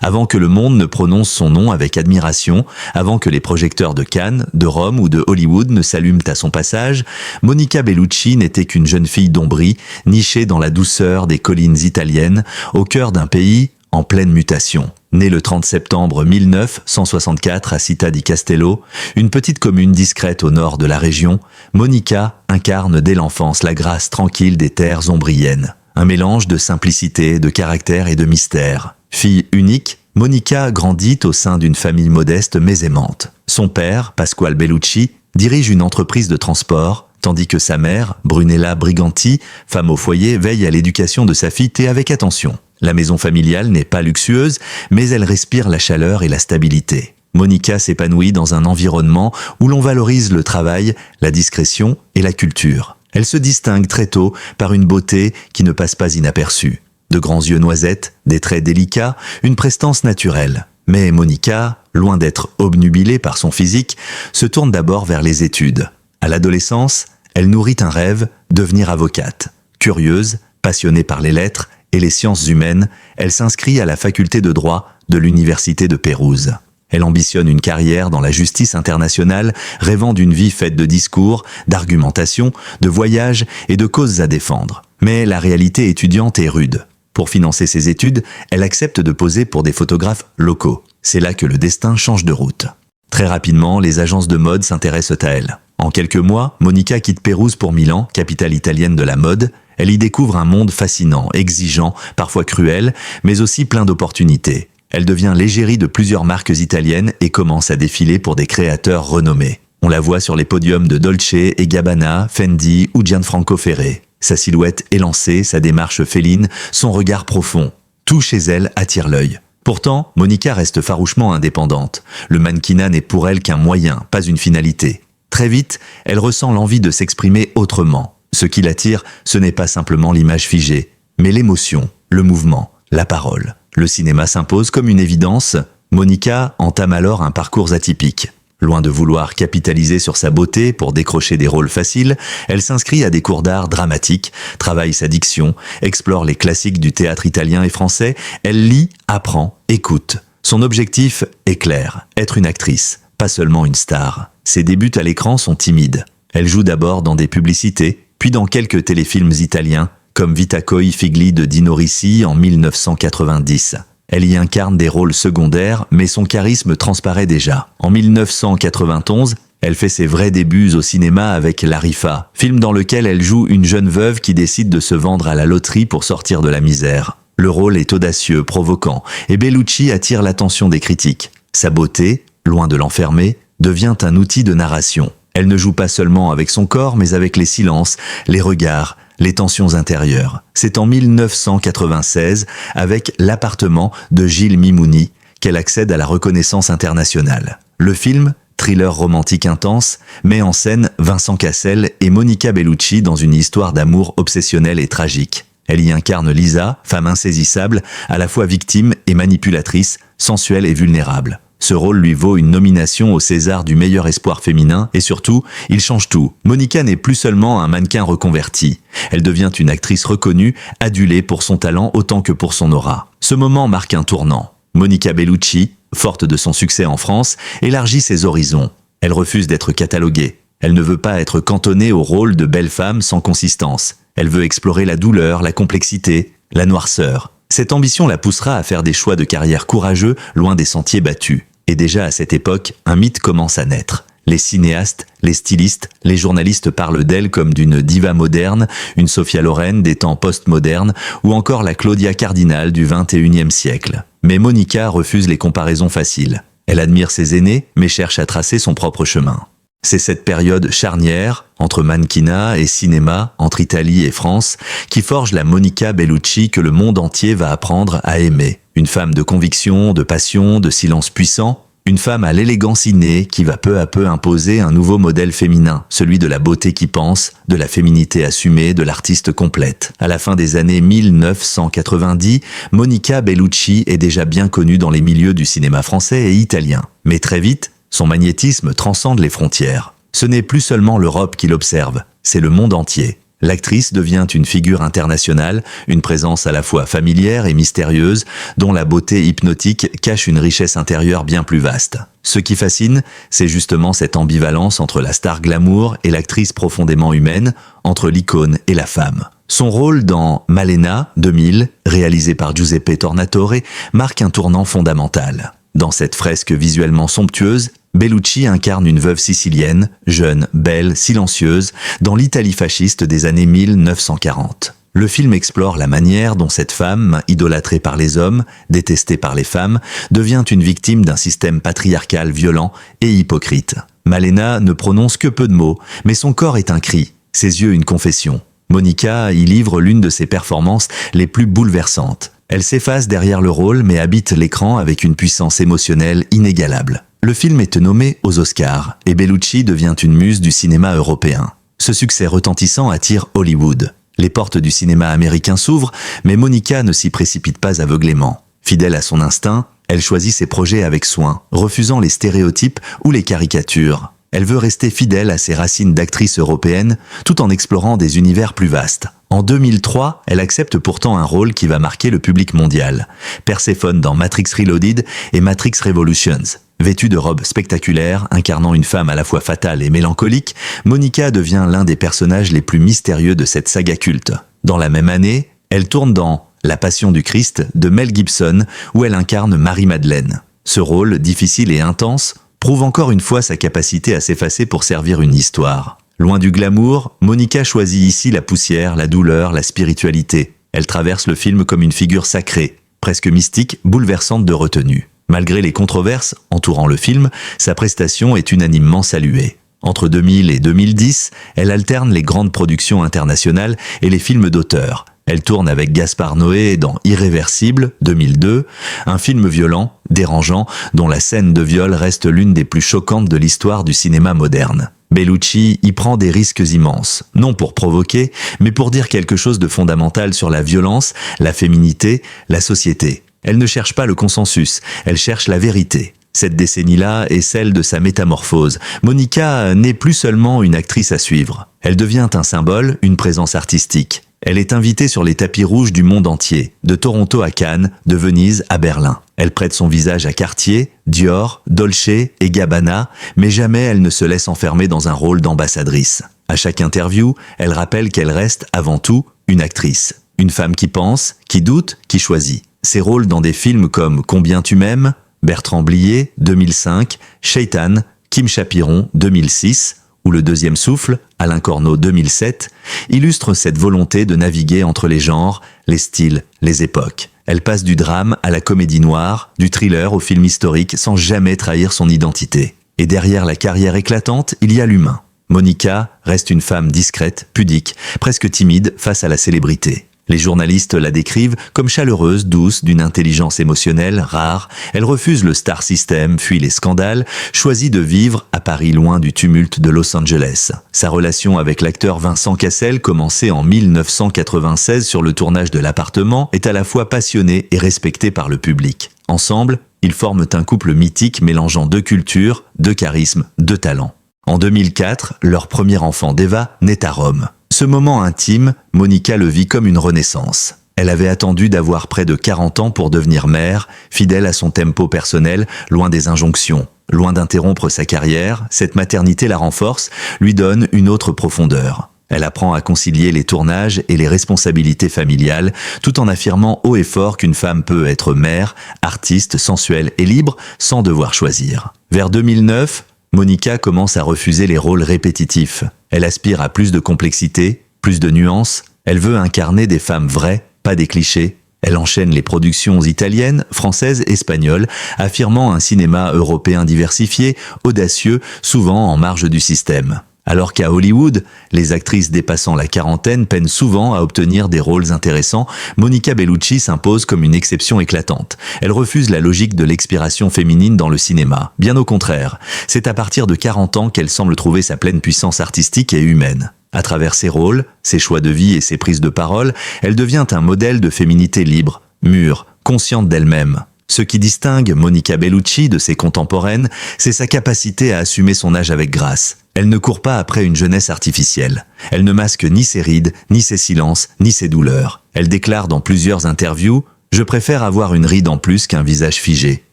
Avant que le monde ne prononce son nom avec admiration, avant que les projecteurs de Cannes, de Rome ou de Hollywood ne s'allument à son passage, Monica Bellucci n'était qu'une jeune fille d'Ombrie, nichée dans la douceur des collines italiennes, au cœur d'un pays en pleine mutation. Née le 30 septembre 1964 à Città di Castello, une petite commune discrète au nord de la région, Monica incarne dès l'enfance la grâce tranquille des terres ombriennes. Un mélange de simplicité, de caractère et de mystère. Fille unique, Monica grandit au sein d'une famille modeste mais aimante. Son père, Pasquale Bellucci, dirige une entreprise de transport, tandis que sa mère, Brunella Briganti, femme au foyer, veille à l'éducation de sa fille et avec attention. La maison familiale n'est pas luxueuse, mais elle respire la chaleur et la stabilité. Monica s'épanouit dans un environnement où l'on valorise le travail, la discrétion et la culture. Elle se distingue très tôt par une beauté qui ne passe pas inaperçue. De grands yeux noisettes, des traits délicats, une prestance naturelle. Mais Monica, loin d'être obnubilée par son physique, se tourne d'abord vers les études. À l'adolescence, elle nourrit un rêve, devenir avocate. Curieuse, passionnée par les lettres et les sciences humaines, elle s'inscrit à la faculté de droit de l'université de Pérouse. Elle ambitionne une carrière dans la justice internationale, rêvant d'une vie faite de discours, d'argumentation, de voyages et de causes à défendre. Mais la réalité étudiante est rude. Pour financer ses études, elle accepte de poser pour des photographes locaux. C'est là que le destin change de route. Très rapidement, les agences de mode s'intéressent à elle. En quelques mois, Monica quitte Pérouse pour Milan, capitale italienne de la mode. Elle y découvre un monde fascinant, exigeant, parfois cruel, mais aussi plein d'opportunités. Elle devient l'égérie de plusieurs marques italiennes et commence à défiler pour des créateurs renommés. On la voit sur les podiums de Dolce & Gabbana, Fendi ou Gianfranco Ferré. Sa silhouette élancée, sa démarche féline, son regard profond. Tout chez elle attire l'œil. Pourtant, Monica reste farouchement indépendante. Le mannequinat n'est pour elle qu'un moyen, pas une finalité. Très vite, elle ressent l'envie de s'exprimer autrement. Ce qui l'attire, ce n'est pas simplement l'image figée, mais l'émotion, le mouvement, la parole. Le cinéma s'impose comme une évidence. Monica entame alors un parcours atypique. Loin de vouloir capitaliser sur sa beauté pour décrocher des rôles faciles, elle s'inscrit à des cours d'art dramatiques, travaille sa diction, explore les classiques du théâtre italien et français, elle lit, apprend, écoute. Son objectif est clair, être une actrice, pas seulement une star. Ses débuts à l'écran sont timides. Elle joue d'abord dans des publicités, puis dans quelques téléfilms italiens, comme Vita coi figli de Dino Risi en 1990. Elle y incarne des rôles secondaires, mais son charisme transparaît déjà. En 1991, elle fait ses vrais débuts au cinéma avec La Rifa, film dans lequel elle joue une jeune veuve qui décide de se vendre à la loterie pour sortir de la misère. Le rôle est audacieux, provoquant, et Bellucci attire l'attention des critiques. Sa beauté, loin de l'enfermer, devient un outil de narration. Elle ne joue pas seulement avec son corps, mais avec les silences, les regards, les tensions intérieures. C'est en 1996, avec L'appartement de Gilles Mimouni, qu'elle accède à la reconnaissance internationale. Le film, thriller romantique intense, met en scène Vincent Cassel et Monica Bellucci dans une histoire d'amour obsessionnelle et tragique. Elle y incarne Lisa, femme insaisissable, à la fois victime et manipulatrice, sensuelle et vulnérable. Ce rôle lui vaut une nomination au César du meilleur espoir féminin et surtout, il change tout. Monica n'est plus seulement un mannequin reconverti. Elle devient une actrice reconnue, adulée pour son talent autant que pour son aura. Ce moment marque un tournant. Monica Bellucci, forte de son succès en France, élargit ses horizons. Elle refuse d'être cataloguée. Elle ne veut pas être cantonnée au rôle de belle femme sans consistance. Elle veut explorer la douleur, la complexité, la noirceur. Cette ambition la poussera à faire des choix de carrière courageux, loin des sentiers battus. Et déjà à cette époque, un mythe commence à naître. Les cinéastes, les stylistes, les journalistes parlent d'elle comme d'une diva moderne, une Sophia Loren des temps post-modernes, ou encore la Claudia Cardinal du XXIe siècle. Mais Monica refuse les comparaisons faciles. Elle admire ses aînés, mais cherche à tracer son propre chemin. C'est cette période charnière, entre mannequinat et cinéma, entre Italie et France, qui forge la Monica Bellucci que le monde entier va apprendre à aimer. Une femme de conviction, de passion, de silence puissant, une femme à l'élégance innée qui va peu à peu imposer un nouveau modèle féminin, celui de la beauté qui pense, de la féminité assumée, de l'artiste complète. À la fin des années 1990, Monica Bellucci est déjà bien connue dans les milieux du cinéma français et italien. Mais très vite, son magnétisme transcende les frontières. Ce n'est plus seulement l'Europe qui l'observe, c'est le monde entier. L'actrice devient une figure internationale, une présence à la fois familière et mystérieuse, dont la beauté hypnotique cache une richesse intérieure bien plus vaste. Ce qui fascine, c'est justement cette ambivalence entre la star glamour et l'actrice profondément humaine, entre l'icône et la femme. Son rôle dans Malena, 2000, réalisé par Giuseppe Tornatore, marque un tournant fondamental. Dans cette fresque visuellement somptueuse, Bellucci incarne une veuve sicilienne, jeune, belle, silencieuse, dans l'Italie fasciste des années 1940. Le film explore la manière dont cette femme, idolâtrée par les hommes, détestée par les femmes, devient une victime d'un système patriarcal violent et hypocrite. Malena ne prononce que peu de mots, mais son corps est un cri, ses yeux une confession. Monica y livre l'une de ses performances les plus bouleversantes. Elle s'efface derrière le rôle mais habite l'écran avec une puissance émotionnelle inégalable. Le film est nommé aux Oscars et Bellucci devient une muse du cinéma européen. Ce succès retentissant attire Hollywood. Les portes du cinéma américain s'ouvrent, mais Monica ne s'y précipite pas aveuglément. Fidèle à son instinct, elle choisit ses projets avec soin, refusant les stéréotypes ou les caricatures. Elle veut rester fidèle à ses racines d'actrice européenne, tout en explorant des univers plus vastes. En 2003, elle accepte pourtant un rôle qui va marquer le public mondial. Perséphone dans Matrix Reloaded et Matrix Revolutions. Vêtue de robes spectaculaires, incarnant une femme à la fois fatale et mélancolique, Monica devient l'un des personnages les plus mystérieux de cette saga culte. Dans la même année, elle tourne dans La Passion du Christ de Mel Gibson, où elle incarne Marie-Madeleine. Ce rôle, difficile et intense, prouve encore une fois sa capacité à s'effacer pour servir une histoire. Loin du glamour, Monica choisit ici la poussière, la douleur, la spiritualité. Elle traverse le film comme une figure sacrée, presque mystique, bouleversante de retenue. Malgré les controverses entourant le film, sa prestation est unanimement saluée. Entre 2000 et 2010, elle alterne les grandes productions internationales et les films d'auteur. Elle tourne avec Gaspard Noé dans Irréversible, 2002, un film violent, dérangeant, dont la scène de viol reste l'une des plus choquantes de l'histoire du cinéma moderne. Bellucci y prend des risques immenses, non pour provoquer, mais pour dire quelque chose de fondamental sur la violence, la féminité, la société. Elle ne cherche pas le consensus, elle cherche la vérité. Cette décennie-là est celle de sa métamorphose. Monica n'est plus seulement une actrice à suivre. Elle devient un symbole, une présence artistique. Elle est invitée sur les tapis rouges du monde entier, de Toronto à Cannes, de Venise à Berlin. Elle prête son visage à Cartier, Dior, Dolce et Gabbana, mais jamais elle ne se laisse enfermer dans un rôle d'ambassadrice. À chaque interview, elle rappelle qu'elle reste, avant tout, une actrice. Une femme qui pense, qui doute, qui choisit. Ses rôles dans des films comme Combien tu m'aimes, Bertrand Blier, 2005, Shaitan, Kim Chapiron, 2006, ou Le Deuxième Souffle, Alain Corneau, 2007, illustrent cette volonté de naviguer entre les genres, les styles, les époques. Elle passe du drame à la comédie noire, du thriller au film historique sans jamais trahir son identité. Et derrière la carrière éclatante, il y a l'humain. Monica reste une femme discrète, pudique, presque timide face à la célébrité. Les journalistes la décrivent comme chaleureuse, douce, d'une intelligence émotionnelle rare. Elle refuse le star system, fuit les scandales, choisit de vivre à Paris loin du tumulte de Los Angeles. Sa relation avec l'acteur Vincent Cassel, commencée en 1996 sur le tournage de L'Appartement, est à la fois passionnée et respectée par le public. Ensemble, ils forment un couple mythique mélangeant de culture, de charisme, de talent. En 2004, leur premier enfant d'Eva naît à Rome. Ce moment intime, Monica le vit comme une renaissance. Elle avait attendu d'avoir près de 40 ans pour devenir mère, fidèle à son tempo personnel, loin des injonctions. Loin d'interrompre sa carrière, cette maternité la renforce, lui donne une autre profondeur. Elle apprend à concilier les tournages et les responsabilités familiales, tout en affirmant haut et fort qu'une femme peut être mère, artiste, sensuelle et libre, sans devoir choisir. Vers 2009, Monica commence à refuser les rôles répétitifs. Elle aspire à plus de complexité, plus de nuances. Elle veut incarner des femmes vraies, pas des clichés. Elle enchaîne les productions italiennes, françaises, espagnoles, affirmant un cinéma européen diversifié, audacieux, souvent en marge du système. Alors qu'à Hollywood, les actrices dépassant la quarantaine peinent souvent à obtenir des rôles intéressants, Monica Bellucci s'impose comme une exception éclatante. Elle refuse la logique de l'expiration féminine dans le cinéma. Bien au contraire, c'est à partir de 40 ans qu'elle semble trouver sa pleine puissance artistique et humaine. À travers ses rôles, ses choix de vie et ses prises de parole, elle devient un modèle de féminité libre, mûre, consciente d'elle-même. Ce qui distingue Monica Bellucci de ses contemporaines, c'est sa capacité à assumer son âge avec grâce. Elle ne court pas après une jeunesse artificielle. Elle ne masque ni ses rides, ni ses silences, ni ses douleurs. Elle déclare dans plusieurs interviews « Je préfère avoir une ride en plus qu'un visage figé ».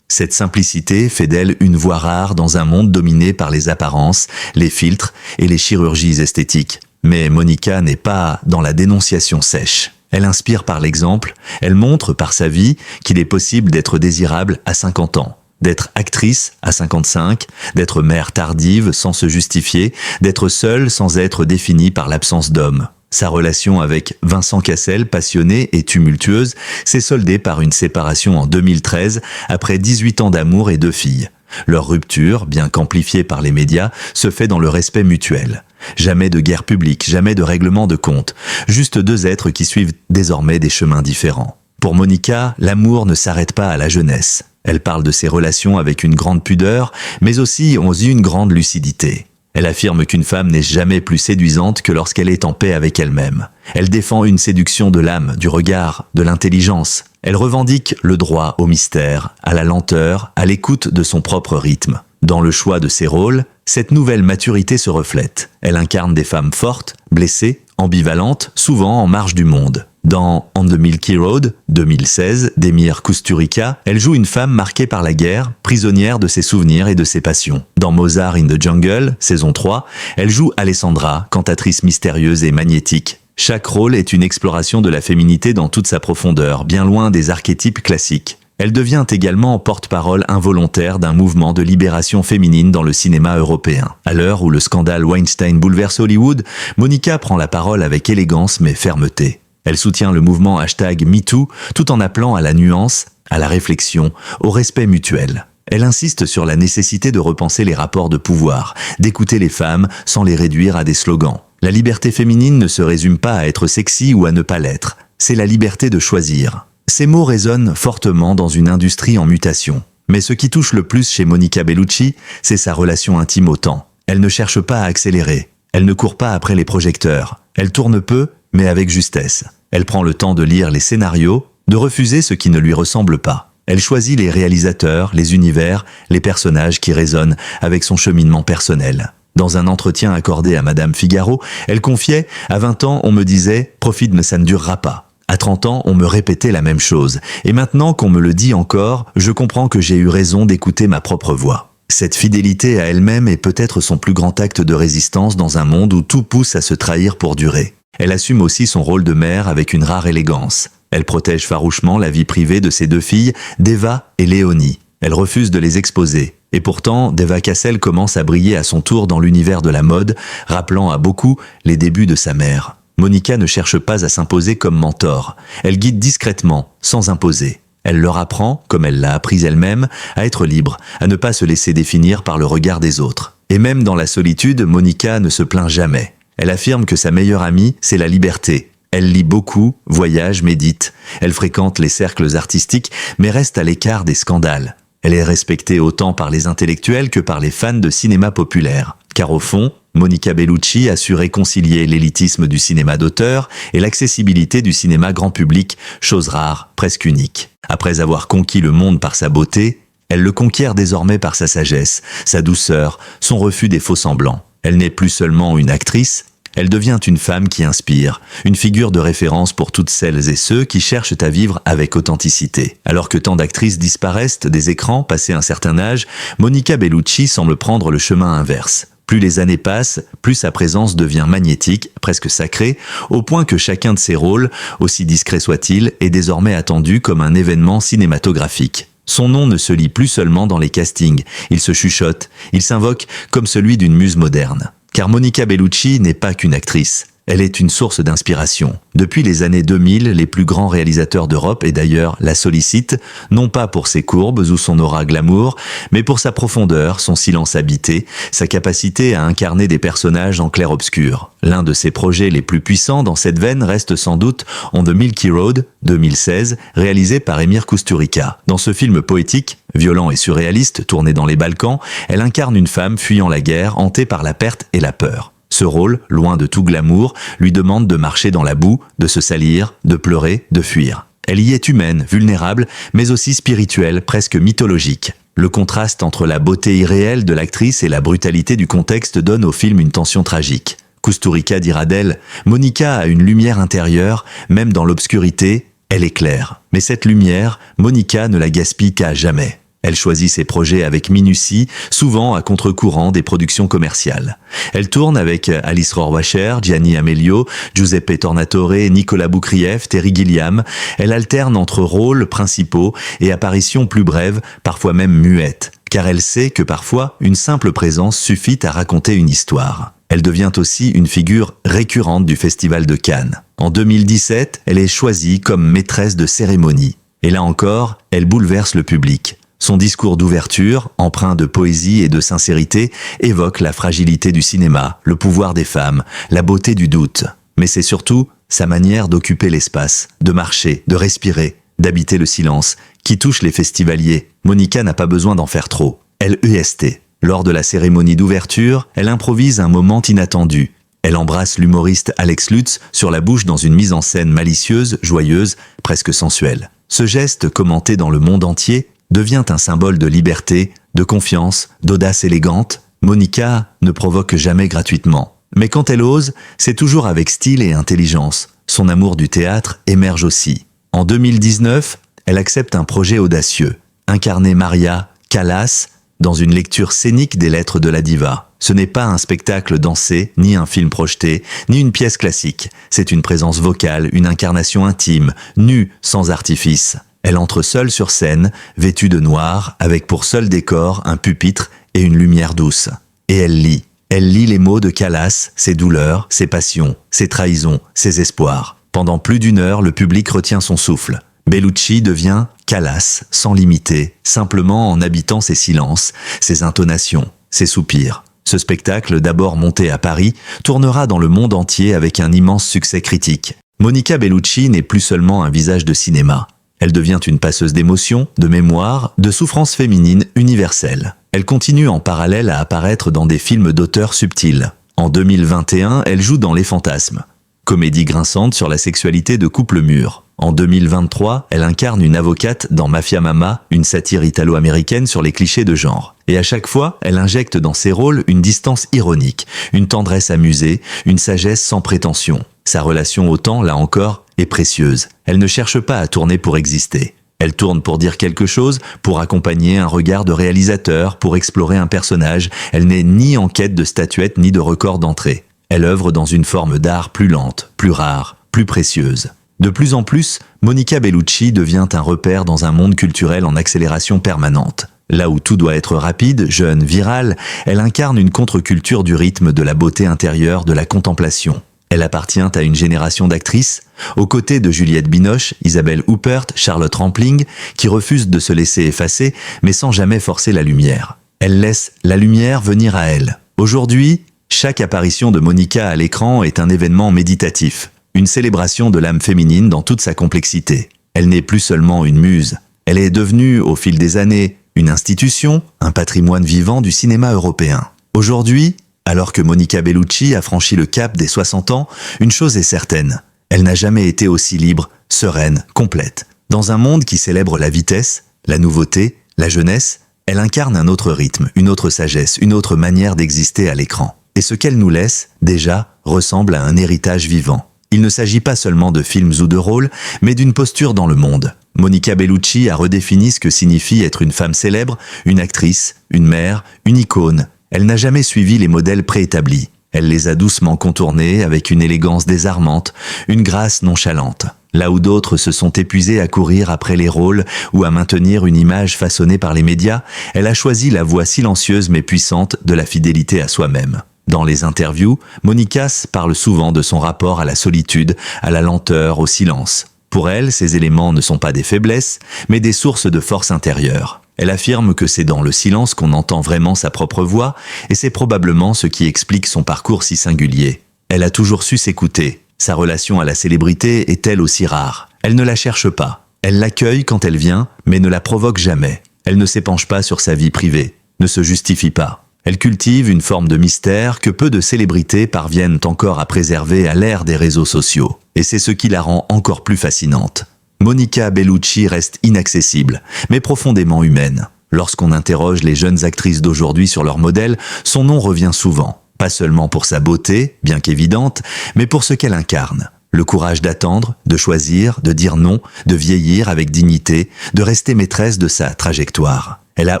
Cette simplicité fait d'elle une voix rare dans un monde dominé par les apparences, les filtres et les chirurgies esthétiques. Mais Monica n'est pas dans la dénonciation sèche. Elle inspire par l'exemple, elle montre par sa vie qu'il est possible d'être désirable à 50 ans, d'être actrice à 55, d'être mère tardive sans se justifier, d'être seule sans être définie par l'absence d'homme. Sa relation avec Vincent Cassel, passionnée et tumultueuse, s'est soldée par une séparation en 2013 après 18 ans d'amour et 2 filles. Leur rupture, bien qu'amplifiée par les médias, se fait dans le respect mutuel. Jamais de guerre publique, jamais de règlement de compte, juste 2 êtres qui suivent désormais des chemins différents. Pour Monica, l'amour ne s'arrête pas à la jeunesse. Elle parle de ses relations avec une grande pudeur, mais aussi une grande lucidité. Elle affirme qu'une femme n'est jamais plus séduisante que lorsqu'elle est en paix avec elle-même. Elle défend une séduction de l'âme, du regard, de l'intelligence. Elle revendique le droit au mystère, à la lenteur, à l'écoute de son propre rythme. Dans le choix de ses rôles, cette nouvelle maturité se reflète. Elle incarne des femmes fortes, blessées, ambivalentes, souvent en marge du monde. Dans On the Milky Road, 2016, d'Emir Kusturica, elle joue une femme marquée par la guerre, prisonnière de ses souvenirs et de ses passions. Dans Mozart in the Jungle, saison 3, elle joue Alessandra, cantatrice mystérieuse et magnétique. Chaque rôle est une exploration de la féminité dans toute sa profondeur, bien loin des archétypes classiques. Elle devient également porte-parole involontaire d'un mouvement de libération féminine dans le cinéma européen. À l'heure où le scandale Weinstein bouleverse Hollywood, Monica prend la parole avec élégance mais fermeté. Elle soutient le mouvement #MeToo tout en appelant à la nuance, à la réflexion, au respect mutuel. Elle insiste sur la nécessité de repenser les rapports de pouvoir, d'écouter les femmes sans les réduire à des slogans. La liberté féminine ne se résume pas à être sexy ou à ne pas l'être, c'est la liberté de choisir. Ces mots résonnent fortement dans une industrie en mutation. Mais ce qui touche le plus chez Monica Bellucci, c'est sa relation intime au temps. Elle ne cherche pas à accélérer, elle ne court pas après les projecteurs, elle tourne peu, mais avec justesse. Elle prend le temps de lire les scénarios, de refuser ce qui ne lui ressemble pas. Elle choisit les réalisateurs, les univers, les personnages qui résonnent avec son cheminement personnel. Dans un entretien accordé à Madame Figaro, elle confiait « À 20 ans, on me disait « Profite, mais ça ne durera pas ». À 30 ans, on me répétait la même chose. Et maintenant qu'on me le dit encore, je comprends que j'ai eu raison d'écouter ma propre voix. Cette fidélité à elle-même est peut-être son plus grand acte de résistance dans un monde où tout pousse à se trahir pour durer. Elle assume aussi son rôle de mère avec une rare élégance. Elle protège farouchement la vie privée de ses 2 filles, Deva et Léonie. Elle refuse de les exposer. Et pourtant, Deva Cassel commence à briller à son tour dans l'univers de la mode, rappelant à beaucoup les débuts de sa mère. Monica ne cherche pas à s'imposer comme mentor. Elle guide discrètement, sans imposer. Elle leur apprend, comme elle l'a appris elle-même, à être libre, à ne pas se laisser définir par le regard des autres. Et même dans la solitude, Monica ne se plaint jamais. Elle affirme que sa meilleure amie, c'est la liberté. Elle lit beaucoup, voyage, médite. Elle fréquente les cercles artistiques, mais reste à l'écart des scandales. Elle est respectée autant par les intellectuels que par les fans de cinéma populaire. Car au fond, Monica Bellucci a su réconcilier l'élitisme du cinéma d'auteur et l'accessibilité du cinéma grand public, chose rare, presque unique. Après avoir conquis le monde par sa beauté, elle le conquiert désormais par sa sagesse, sa douceur, son refus des faux-semblants. Elle n'est plus seulement une actrice, elle devient une femme qui inspire, une figure de référence pour toutes celles et ceux qui cherchent à vivre avec authenticité. Alors que tant d'actrices disparaissent des écrans passé un certain âge, Monica Bellucci semble prendre le chemin inverse. Plus les années passent, plus sa présence devient magnétique, presque sacrée, au point que chacun de ses rôles, aussi discret soit-il, est désormais attendu comme un événement cinématographique. Son nom ne se lit plus seulement dans les castings, il se chuchote, il s'invoque comme celui d'une muse moderne. Car Monica Bellucci n'est pas qu'une actrice, elle est une source d'inspiration. Depuis les années 2000, les plus grands réalisateurs d'Europe et d'ailleurs la sollicitent, non pas pour ses courbes ou son aura glamour, mais pour sa profondeur, son silence habité, sa capacité à incarner des personnages en clair-obscur. L'un de ses projets les plus puissants dans cette veine reste sans doute On the Milky Road, 2016, réalisé par Emir Kusturica. Dans ce film poétique, violent et surréaliste, tourné dans les Balkans, elle incarne une femme fuyant la guerre, hantée par la perte et la peur. Ce rôle, loin de tout glamour, lui demande de marcher dans la boue, de se salir, de pleurer, de fuir. Elle y est humaine, vulnérable, mais aussi spirituelle, presque mythologique. Le contraste entre la beauté irréelle de l'actrice et la brutalité du contexte donne au film une tension tragique. Kusturica dira d'elle « Monica a une lumière intérieure, même dans l'obscurité, elle est claire. Mais cette lumière, Monica ne la gaspille qu'à jamais. » Elle choisit ses projets avec minutie, souvent à contre-courant des productions commerciales. Elle tourne avec Alice Rohrwacher, Gianni Amelio, Giuseppe Tornatore, Nicolas Boukrieff, Terry Gilliam. Elle alterne entre rôles principaux et apparitions plus brèves, parfois même muettes, car elle sait que parfois, une simple présence suffit à raconter une histoire. Elle devient aussi une figure récurrente du Festival de Cannes. En 2017, elle est choisie comme maîtresse de cérémonie. Et là encore, elle bouleverse le public. Son discours d'ouverture, empreint de poésie et de sincérité, évoque la fragilité du cinéma, le pouvoir des femmes, la beauté du doute. Mais c'est surtout sa manière d'occuper l'espace, de marcher, de respirer, d'habiter le silence, qui touche les festivaliers. Monica n'a pas besoin d'en faire trop. Elle UST. Lors de la cérémonie d'ouverture, elle improvise un moment inattendu. Elle embrasse l'humoriste Alex Lutz sur la bouche dans une mise en scène malicieuse, joyeuse, presque sensuelle. Ce geste, commenté dans le monde entier, devient un symbole de liberté, de confiance, d'audace élégante. Monica ne provoque jamais gratuitement. Mais quand elle ose, c'est toujours avec style et intelligence. Son amour du théâtre émerge aussi. En 2019, elle accepte un projet audacieux. Incarner Maria Callas dans une lecture scénique des lettres de la diva. Ce n'est pas un spectacle dansé, ni un film projeté, ni une pièce classique. C'est une présence vocale, une incarnation intime, nue, sans artifice. Elle entre seule sur scène, vêtue de noir, avec pour seul décor un pupitre et une lumière douce. Et elle lit. Elle lit les mots de Callas, ses douleurs, ses passions, ses trahisons, ses espoirs. Pendant plus d'une heure, le public retient son souffle. Bellucci devient Callas, sans limiter, simplement en habitant ses silences, ses intonations, ses soupirs. Ce spectacle, d'abord monté à Paris, tournera dans le monde entier avec un immense succès critique. Monica Bellucci n'est plus seulement un visage de cinéma. Elle devient une passeuse d'émotions, de mémoire, de souffrances féminines universelles. Elle continue en parallèle à apparaître dans des films d'auteurs subtils. En 2021, elle joue dans Les Fantasmes, comédie grinçante sur la sexualité de couples mûrs. En 2023, elle incarne une avocate dans Mafia Mama, une satire italo-américaine sur les clichés de genre. Et à chaque fois, elle injecte dans ses rôles une distance ironique, une tendresse amusée, une sagesse sans prétention. Sa relation au temps, là encore, est précieuse. Elle ne cherche pas à tourner pour exister. Elle tourne pour dire quelque chose, pour accompagner un regard de réalisateur, pour explorer un personnage. Elle n'est ni en quête de statuettes ni de record d'entrée. Elle œuvre dans une forme d'art plus lente, plus rare, plus précieuse. De plus en plus, Monica Bellucci devient un repère dans un monde culturel en accélération permanente. Là où tout doit être rapide, jeune, viral, elle incarne une contre-culture du rythme, de la beauté intérieure, de la contemplation. Elle appartient à une génération d'actrices, aux côtés de Juliette Binoche, Isabelle Huppert, Charlotte Rampling, qui refusent de se laisser effacer, mais sans jamais forcer la lumière. Elle laisse la lumière venir à elle. Aujourd'hui, chaque apparition de Monica à l'écran est un événement méditatif, une célébration de l'âme féminine dans toute sa complexité. Elle n'est plus seulement une muse, elle est devenue, au fil des années, une institution, un patrimoine vivant du cinéma européen. Aujourd'hui, alors que Monica Bellucci a franchi le cap des 60 ans, une chose est certaine, elle n'a jamais été aussi libre, sereine, complète. Dans un monde qui célèbre la vitesse, la nouveauté, la jeunesse, elle incarne un autre rythme, une autre sagesse, une autre manière d'exister à l'écran. Et ce qu'elle nous laisse, déjà, ressemble à un héritage vivant. Il ne s'agit pas seulement de films ou de rôles, mais d'une posture dans le monde. Monica Bellucci a redéfini ce que signifie être une femme célèbre, une actrice, une mère, une icône. Elle n'a jamais suivi les modèles préétablis. Elle les a doucement contournés avec une élégance désarmante, une grâce nonchalante. Là où d'autres se sont épuisés à courir après les rôles ou à maintenir une image façonnée par les médias, elle a choisi la voie silencieuse mais puissante de la fidélité à soi-même. Dans les interviews, Monica parle souvent de son rapport à la solitude, à la lenteur, au silence. Pour elle, ces éléments ne sont pas des faiblesses, mais des sources de force intérieure. Elle affirme que c'est dans le silence qu'on entend vraiment sa propre voix, et c'est probablement ce qui explique son parcours si singulier. Elle a toujours su s'écouter. Sa relation à la célébrité est elle aussi rare. Elle ne la cherche pas. Elle l'accueille quand elle vient, mais ne la provoque jamais. Elle ne s'épanche pas sur sa vie privée, ne se justifie pas. Elle cultive une forme de mystère que peu de célébrités parviennent encore à préserver à l'ère des réseaux sociaux. Et c'est ce qui la rend encore plus fascinante. Monica Bellucci reste inaccessible, mais profondément humaine. Lorsqu'on interroge les jeunes actrices d'aujourd'hui sur leur modèle, son nom revient souvent. Pas seulement pour sa beauté, bien qu'évidente, mais pour ce qu'elle incarne. Le courage d'attendre, de choisir, de dire non, de vieillir avec dignité, de rester maîtresse de sa trajectoire. Elle a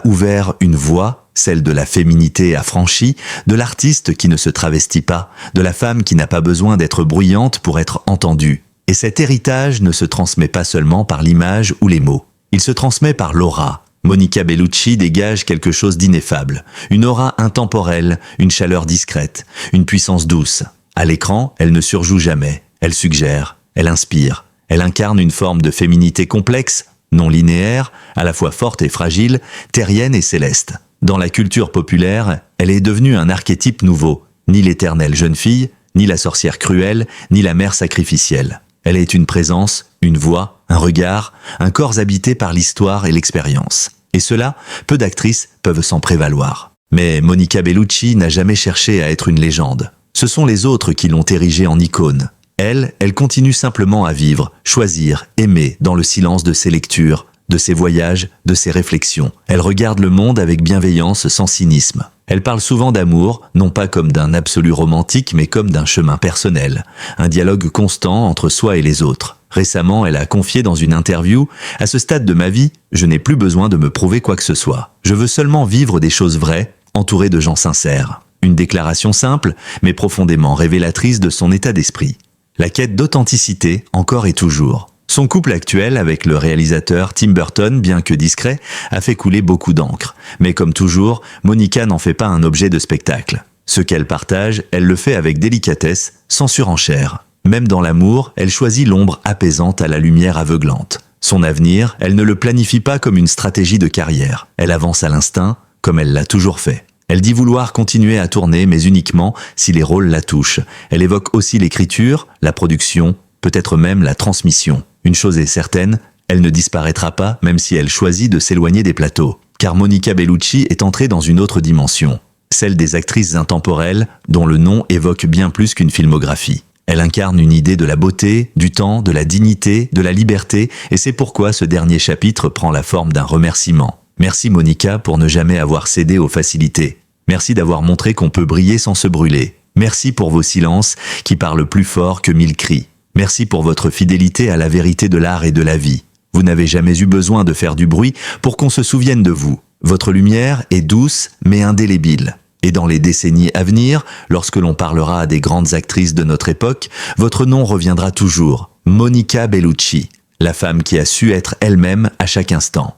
ouvert une voie, celle de la féminité affranchie, de l'artiste qui ne se travestit pas, de la femme qui n'a pas besoin d'être bruyante pour être entendue. Et cet héritage ne se transmet pas seulement par l'image ou les mots. Il se transmet par l'aura. Monica Bellucci dégage quelque chose d'ineffable. Une aura intemporelle, une chaleur discrète, une puissance douce. À l'écran, elle ne surjoue jamais. Elle suggère, elle inspire. Elle incarne une forme de féminité complexe, non linéaire, à la fois forte et fragile, terrienne et céleste. Dans la culture populaire, elle est devenue un archétype nouveau. Ni l'éternelle jeune fille, ni la sorcière cruelle, ni la mère sacrificielle. Elle est une présence, une voix, un regard, un corps habité par l'histoire et l'expérience. Et cela, peu d'actrices peuvent s'en prévaloir. Mais Monica Bellucci n'a jamais cherché à être une légende. Ce sont les autres qui l'ont érigée en icône. Elle continue simplement à vivre, choisir, aimer dans le silence de ses lectures, de ses voyages, de ses réflexions. Elle regarde le monde avec bienveillance sans cynisme. Elle parle souvent d'amour, non pas comme d'un absolu romantique, mais comme d'un chemin personnel, un dialogue constant entre soi et les autres. Récemment, elle a confié dans une interview « À ce stade de ma vie, je n'ai plus besoin de me prouver quoi que ce soit. Je veux seulement vivre des choses vraies, entourée de gens sincères. » Une déclaration simple, mais profondément révélatrice de son état d'esprit. La quête d'authenticité, encore et toujours. Son couple actuel avec le réalisateur Tim Burton, bien que discret, a fait couler beaucoup d'encre. Mais comme toujours, Monica n'en fait pas un objet de spectacle. Ce qu'elle partage, elle le fait avec délicatesse, sans surenchère. Même dans l'amour, elle choisit l'ombre apaisante à la lumière aveuglante. Son avenir, elle ne le planifie pas comme une stratégie de carrière. Elle avance à l'instinct, comme elle l'a toujours fait. Elle dit vouloir continuer à tourner, mais uniquement si les rôles la touchent. Elle évoque aussi l'écriture, la production, peut-être même la transmission. Une chose est certaine, elle ne disparaîtra pas même si elle choisit de s'éloigner des plateaux. Car Monica Bellucci est entrée dans une autre dimension, celle des actrices intemporelles dont le nom évoque bien plus qu'une filmographie. Elle incarne une idée de la beauté, du temps, de la dignité, de la liberté, et c'est pourquoi ce dernier chapitre prend la forme d'un remerciement. Merci Monica pour ne jamais avoir cédé aux facilités. Merci d'avoir montré qu'on peut briller sans se brûler. Merci pour vos silences qui parlent plus fort que 1000 cris. Merci pour votre fidélité à la vérité de l'art et de la vie. Vous n'avez jamais eu besoin de faire du bruit pour qu'on se souvienne de vous. Votre lumière est douce mais indélébile. Et dans les décennies à venir, lorsque l'on parlera à des grandes actrices de notre époque, votre nom reviendra toujours. Monica Bellucci, la femme qui a su être elle-même à chaque instant.